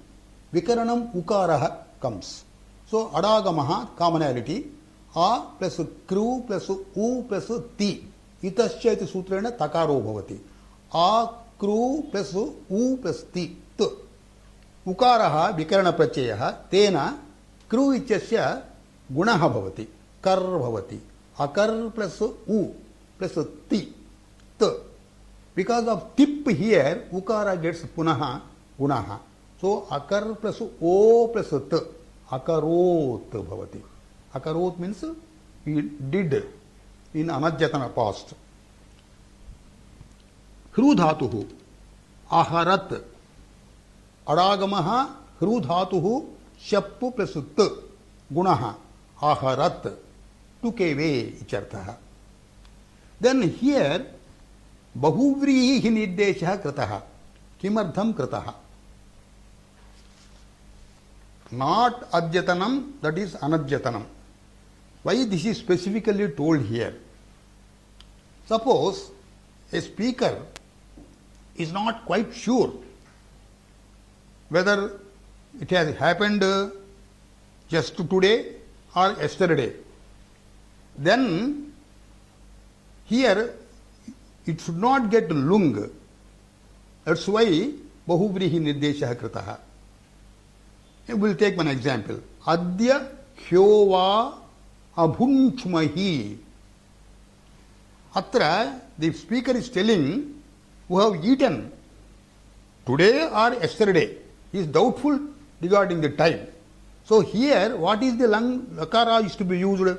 Vikaranam Ukaraha comes. So Adagamaha, commonality, A plus Kru plus U plus Ti. Itascha iti sutrena takaro bhavati. A Kru plus U plus Ti. T. Ukaraha Vikarana Prachayaha, Tena Kru ityasya Gunaha bhavati. Kar bhavati. Akar plus U plus Ti. T. Because of tip here, Ukara gets Punaha Gunaha. So Akar plus O plus T. Akarot bhavati. Akarot means he did in anajjatana past. Hru dhatuhu aharat. Adagamaha hru dhatuhu shappu plus t gunaha aharat took away icharthaha. Then here bahuvrihi nirdeshaha krataha. Kimartham krataha? Not adjatanam, that is anadjatanam. Why this is specifically told here? Suppose a speaker is not quite sure whether it has happened just today or yesterday. Then here it should not get lung. That's why bahuvrihi nirdeshaha krataha. We will take one example. Adya hyova abhunchmahi. Atra, the speaker is telling who have eaten today or yesterday. He is doubtful regarding the time. So here, what is the lung lakara is to be used?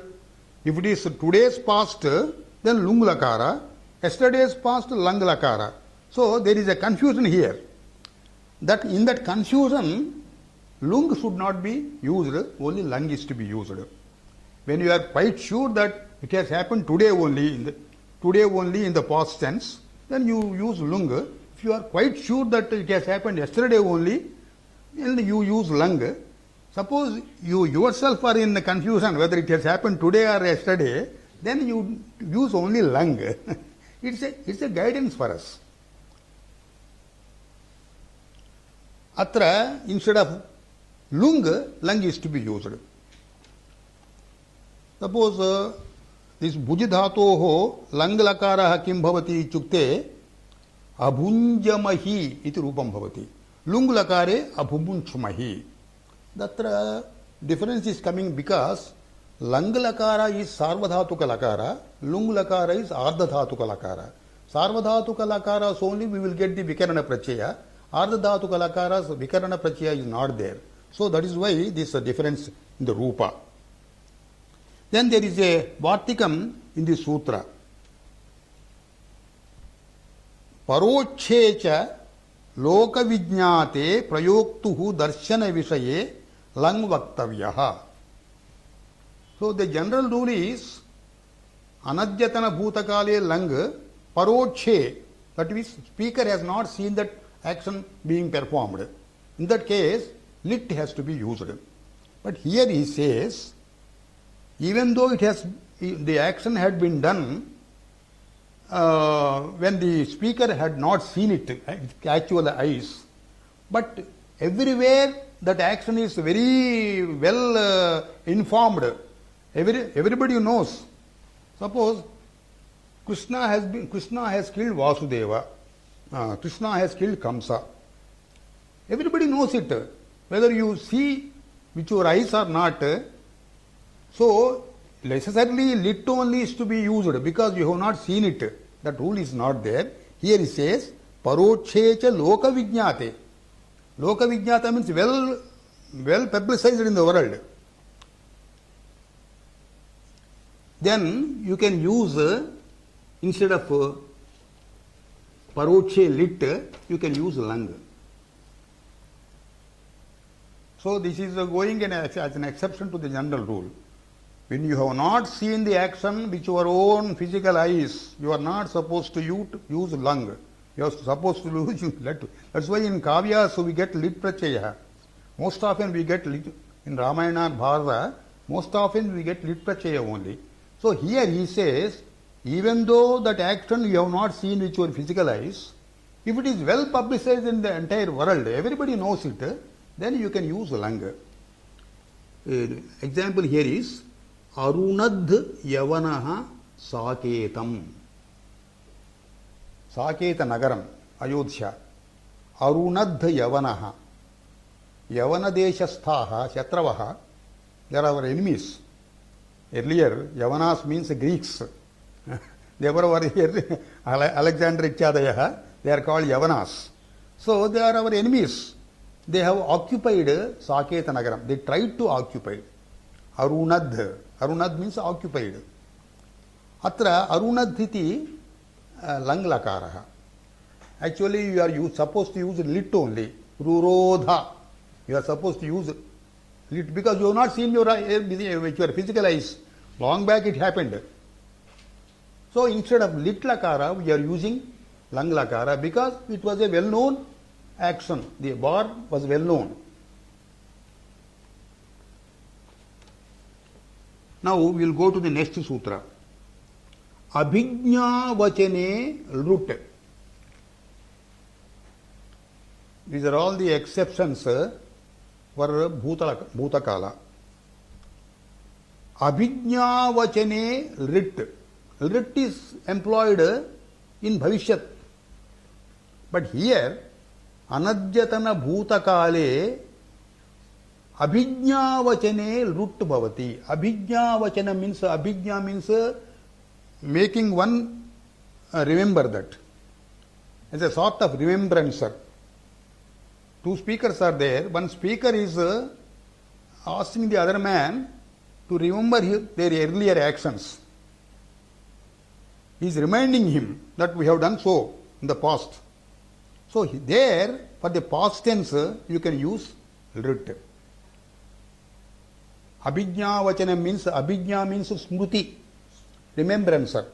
If it is today's past, then lung lakara. Yesterday's past, lung lakara. So there is a confusion here. That in that confusion, lung should not be used, only lung is to be used. When you are quite sure that it has happened today only in the past tense, then you use lung. If you are quite sure that it has happened yesterday only, then you use lung. Suppose you yourself are in confusion whether it has happened today or yesterday, then you use only lung. It's a guidance for us. Atra, instead of lung is to be used. Suppose this bhujidhatoho lang lakaraha kim bhavati ichukte abhunjamahi iti rupam bhavati. Lung lakare abhunchmahi. That difference is coming because lang lakara is sarvadhatuka lakara, lung lakara is ardhadhatuka lakara. Sarvadhatuka lakaras only we will get the vikarana prachaya. Ardhadhatuka lakaras vikarana prachaya is not there. So that is why this difference in the rupa. Then there is a vartikam in the sutra. Parochecha loka vijñāte prayoktuhu darshana visaye lang vaktavyaha. So the general rule is anadjatana bhutakale lang paroche, that means speaker has not seen that action being performed. In that case, lit has to be used. But here he says, even though the action had been done when the speaker had not seen it with actual eyes, but everywhere that action is very well informed. Everybody knows. Suppose Krishna has killed Vasudeva. Krishna has killed Kamsa. Everybody knows it. Whether you see with your eyes or not, so necessarily lit only is to be used because you have not seen it. That rule is not there. Here he says, Parochecha loka vijñāte. Loka vijñāta means well publicized in the world. Then you can use, instead of paroche lit, you can use lang. So this is going as an exception to the general rule. When you have not seen the action with your own physical eyes, you are not supposed to use lung. You are supposed to use lit. That's why in Kavyas we get lit prachaya. Most often we get lit. In Ramayana and Bharata, most often we get lit prachaya only. So here he says, even though that action you have not seen with your physical eyes, if it is well publicized in the entire world, everybody knows it, then you can use lang. Example here is Arunad Yavanaha Saketam. Saketa Nagaram, Ayodhya. Arunad Yavanaha. Yavana Deshasthaha, Shatravaha, they are our enemies. Earlier, Yavanas means Greeks. They were over here, Alexander Ichadayaha, they are called Yavanas. So they are our enemies. They have occupied Saketa Nagaram. They tried to occupy. Arunad. Arunad means occupied. Atra Arunad iti lang lakaraha. Actually, you are supposed to use lit only. Rurodha. You are supposed to use lit because you have not seen your physical eyes. Long back it happened. So instead of lit lakara, we are using lang lakara because it was a well-known action. The bar was well-known. Now we will go to the next sutra. Abhijñā vachane lut. These are all the exceptions for Bhutakala. Abhijñā vachane rit. Rit is employed in Bhavishyat. But here, Anadyatana Bhutakale Abhijñā vachane lut bhavati. Abhijñā vachana means, Abhijñā means making one remember that. As a sort of remembrancer. Two speakers are there. One speaker is asking the other man to remember their earlier actions. He is reminding him that we have done so in the past. So there, for the past tense, you can use rit. Abhijñā vachana means, Abhijñā means smruti, remembrancer.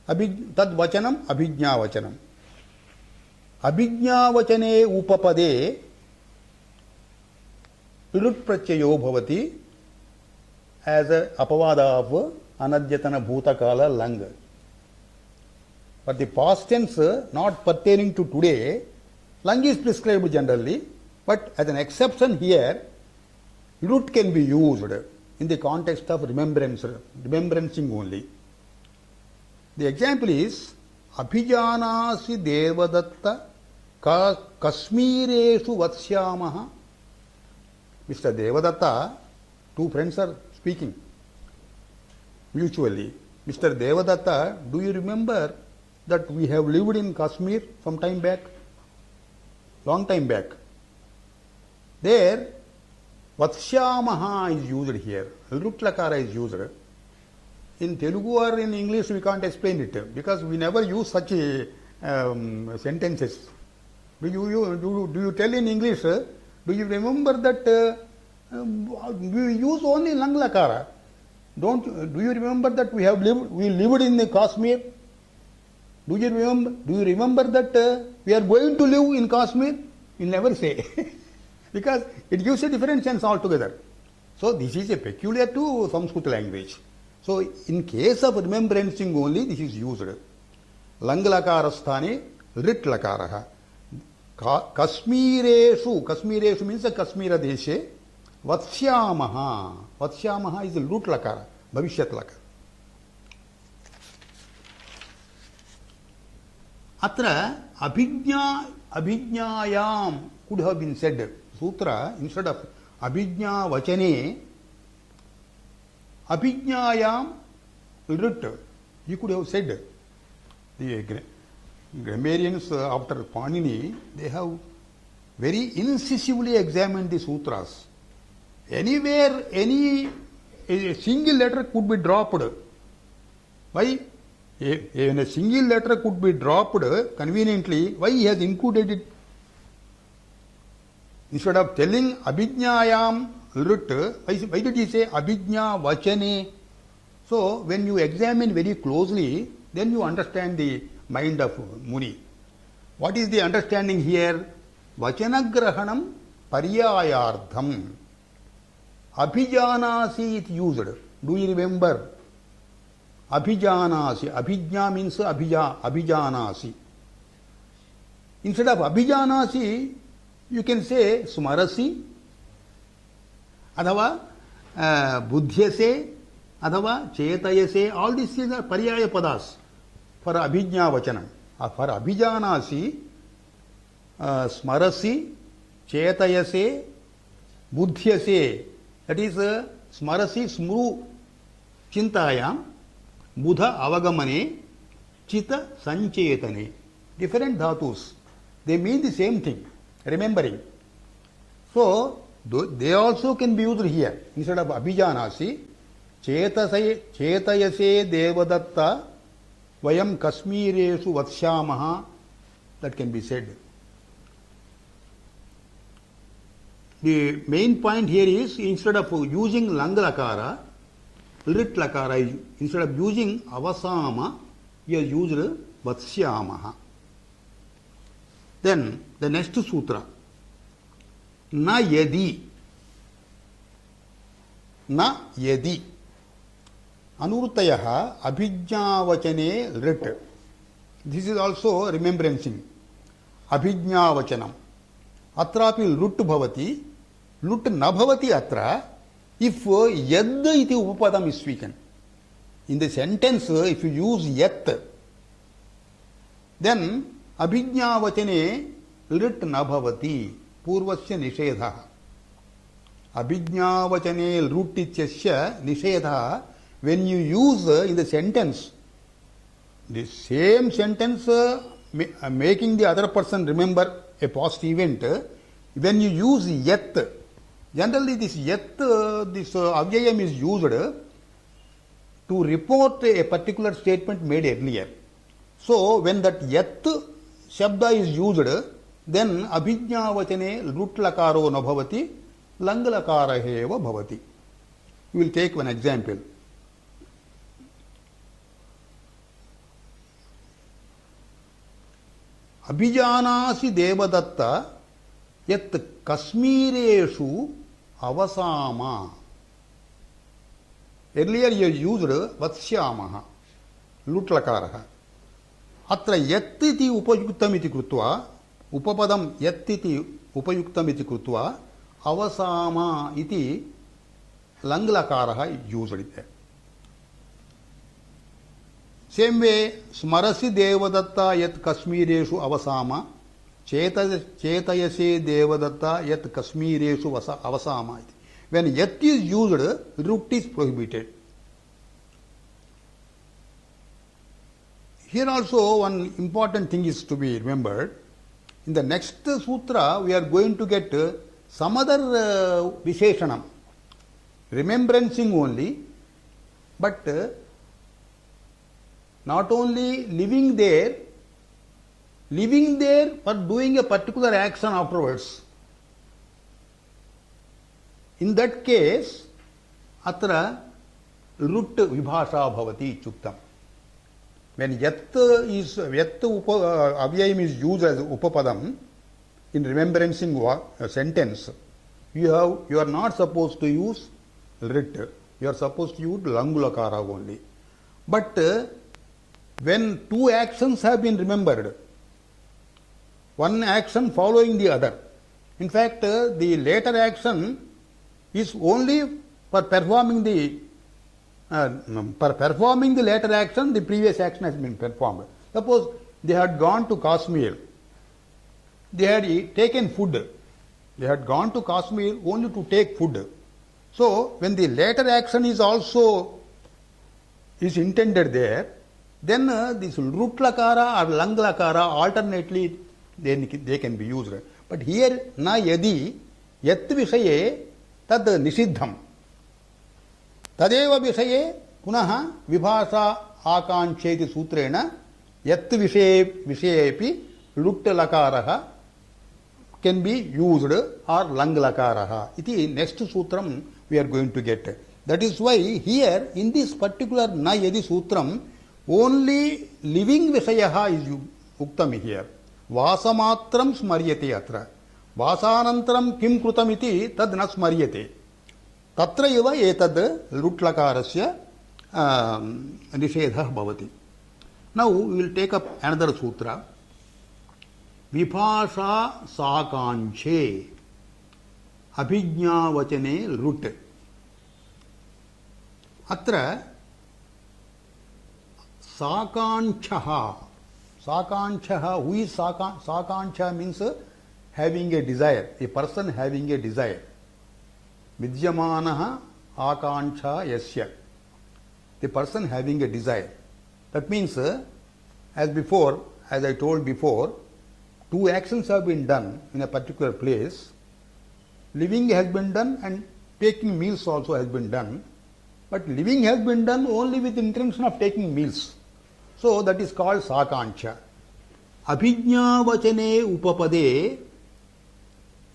Tad vachanam, Abhijñā vachanam. Abhijñā vachane upapade lut prachayo bhavati as a apavada of anadyatana bhutakala lang. For the past tense, not pertaining to today, lang is prescribed generally, but as an exception here, lut can be used in the context of remembrancing only. The example is Abhijanasi Devadatta Kashmireshu Vatsyamaha. Mr. Devadatta, two friends are speaking mutually. Mr. Devadatta, do you remember that we have lived in Kashmir some time back? Long time back. There, Vatsyamaha is used here. Lut lakara is used. In Telugu or in English we can't explain it because we never use such sentences. Do you tell in English, do you remember that we use only lang lakara? Do you remember that we lived in Kashmir? Do you remember that we are going to live in Kashmir? You never say because it gives a different sense altogether. So this is a peculiar to Sanskrit language. So in case of remembrancing only, this is used. Lang lakara sthane rit lakaraha. Kashmireshu means a Kashmira deshe. Vatsyamaha is a lut lakara, bhavishyat lakara. Atra abhijñāyām could have been said. Sutra, instead of abhijñā vachane, abhijñāyām rit. You could have said. The grammarians after Panini, they have very incisively examined the sutras. Anywhere, a single letter could be dropped. Why? When a single letter could be dropped conveniently, why he has included it? Instead of telling abhijñāyām rit, why did he say abhijñā vachane? So when you examine very closely, then you understand the mind of Muni. What is the understanding here? Vachanagrahanam paryayardham. Abhijanasi is used. Do you remember? Abhijanasi. Abhijñā means abhijanasi. Instead of abhijanasi, You can say smarasi अथवा बुध्यसे अथवा चेतयसे. All these things are पर्याय पदास for अभिज्ञा वचनम. For अभिजानासि स्मरसि चेतयसे बुध्यसे. That is स्मरसि स्मृ चिंतायाम, बुध अवगमने, चित संचेतने. Different dhatus. They mean the same thing, remembering. So they also can be used here. Instead of abhijanasi, chetayase devadatta vayam kasmireshu vatsyamaha. That can be said. The main point here is, instead of using lang lakara, lit lakara, instead of using avasama, he has used vatsyamaha. Then the next sutra, na yadi. Na yadi. Anurtayaha abhijñavachane lit. This is also remembrancing. Abhijñavachanam. Atrapi lut bhavati. Lut na bhavati atra. If yad iti upapadam is speaken. In the sentence, if you use yat, then अभिज्ञावचने लिट न भवति. पूर्वस्य निषेधः. अभिज्ञावचने लुट् इत्यस्य निषेधः. When you use in the sentence, the same sentence making the other person remember a past event, when you use yat, generally this yat, this avyayam is used to report a particular statement made earlier. So when that yat Shabda is used, then abhijñavachane lut lakaro na bhavati, lang lakara eva bhavati. We will take one example. Abhijanasi devadatta yat kasmireshu avasama. Earlier you used vatsyamaha, lut lakaraha. अत्र यत्तिति उपयुक्तमिति कृत्वा, उपपदं यत्तिति उपयुक्तमिति कृत्वा अवसामा इति लङ्लकारः used. Same way स्मरसि Devdatta यत् कश्मीरेषु अवसामा, चेतयसे देवदत्ता यत् कश्मीरेषु अवसामा. When yat is used, lut is prohibited. Here also one important thing is to be remembered. In the next sutra, we are going to get some other Visheshanam, remembrancing only, but not only living there for doing a particular action afterwards. In that case, atra lut vibhasha bhavati chuktam. When yat avyayam is used as upapadam in remembrancing a sentence, you are not supposed to use rit. You are supposed to use langulakara only. But when two actions have been remembered, one action following the other, in fact, the later action is only for performing the later action, the previous action has been performed. Suppose they had gone to Kashmir, they had taken food. They had gone to Kashmir only to take food. So when the later action is also intended there, then this lut lakara or lang lakara alternately they can be used. But here na yadi yat vishaye tad nishidham. तदेव विषये पुनः विभाषा आकांक्षेति सूत्रेण यत् विषयेपि लुट् लकारः can be used or lang lakarah. Iti next sutram we are going to get. That is why here in this particular na yadi sutram only living vishayaha is uktam here. Vasamatram smaryate atra. Vasanantaram kim krutam iti tad na smaryate. तत्र एव एतद् लुट् लकारस्य निषेधः भवति. Now we will take up another sutra. विभाषा साकांक्षे अभिज्ञावचने लुट् अत्र साकांक्षः साकांक्षः हु इज साकांक्षा means having a desire, a person having a desire. Vidyamanaha akanksha yasya, the person having a desire. That means as before, as I told before, two actions have been done in a particular place. Living has been done and taking meals also has been done, but living has been done only with intention of taking meals, so that is called sakanksha. Abhijñāvachane upapade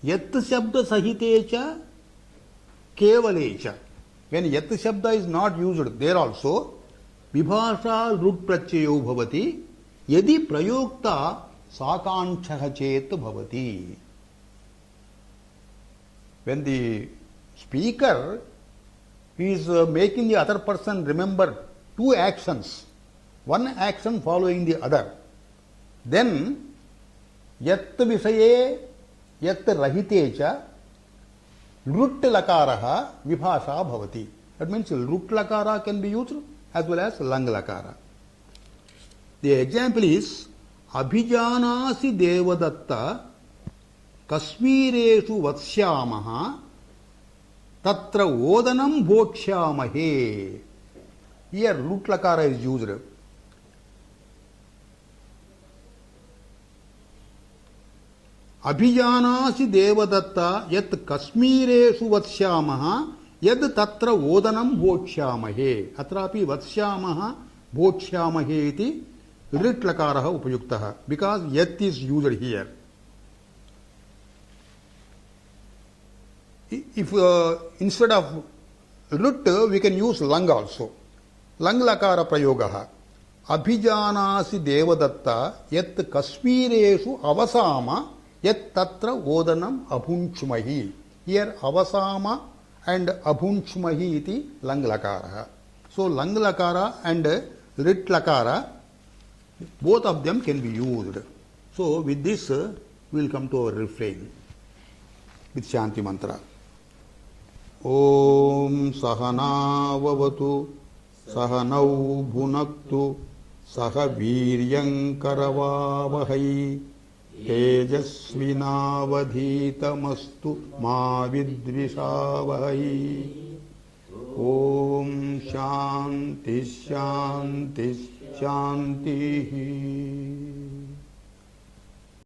yat shabda sahite cha kevale cha. When yat shabda is not used there also, vibhasha rut prachayo bhavati yadi prayokta sakanksha chet bhavati. When the speaker is making the other person remember two actions, one action following the other, then yat visaye yat rahite cha lut lakaraha vibhasha bhavati. That means lut lakara can be used as well as lang lakara. The example is abhijanasi devadatta kasmireshu vatsyamaha tatra odanam bhokshyamahe. Here lut lakara is used. Abhijanasi devadatta yat kasmireshu vatsyamaha yad tatra odanam bhokshyamahe. Atrapi vatsyamaha bhokshyamahe iti lit lakaraha upayuktaha, because yat is used here. If instead of lut we can use lang also. Lang lakara prayogaha. Abhijanasi devadatta yat kasmireshu avasama yat tatra odanam abhunchmahi. Here avasama and abhunchmahi iti lang lakara. So lang lakara and lit lakara, both of them can be used. So with this we will come to our refrain with Shanti mantra. Om Sahana Vavatu Sahanau Bhunaktu Saha Viryam Karavavahai Tejasvinavadhitamastu Ma Vidvishavahai. Om Shanti Shanti Shanti.